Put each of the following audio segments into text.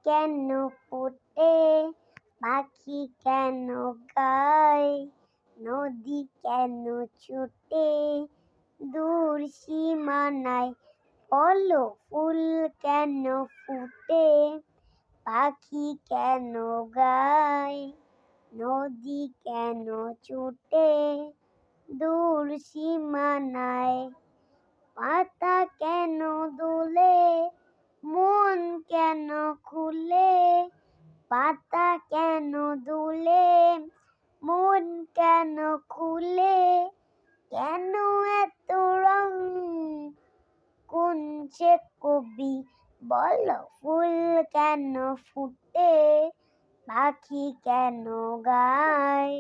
কেন ফোটে, পাখি কেন গায়, নদী কেন ছুটে দূর সীমানায়, বলো ফুল কেন ফুটে, পাখি কেন গায়, নদী কেন ছুটে দূর সীমানায়, পাতা কেন দোলে, মন কেন খুলে, পাতা কেন দোলে, মন কেন খুলে, কেন এত রং, কোন সে কবি, বলো ফুল কেন ফুটে, পাখি কেন গায়,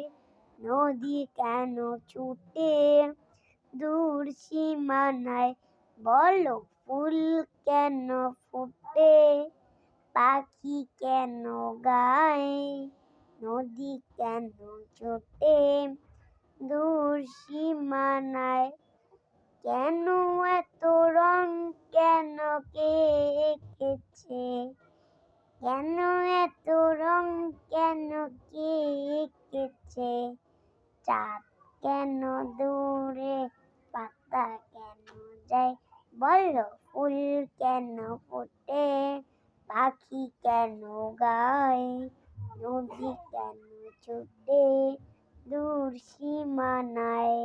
নদী কেন ছুটে দূর সীমানায়, বলো ফুল কেন ফুটে, পাখি কেন গায়, নদী কেন ছুটে দূর সীমানায়, কেন এত রং, কেন কে এঁকেছে, কেন এত রং, কেন কে এঁকেছে, চাঁদ কেন দূরে, পাতা কেন যায়, বলো ফুল কেন ফোটে, পাখি কেন গায়, নদী কেন ছুটে দূর সীমানায়।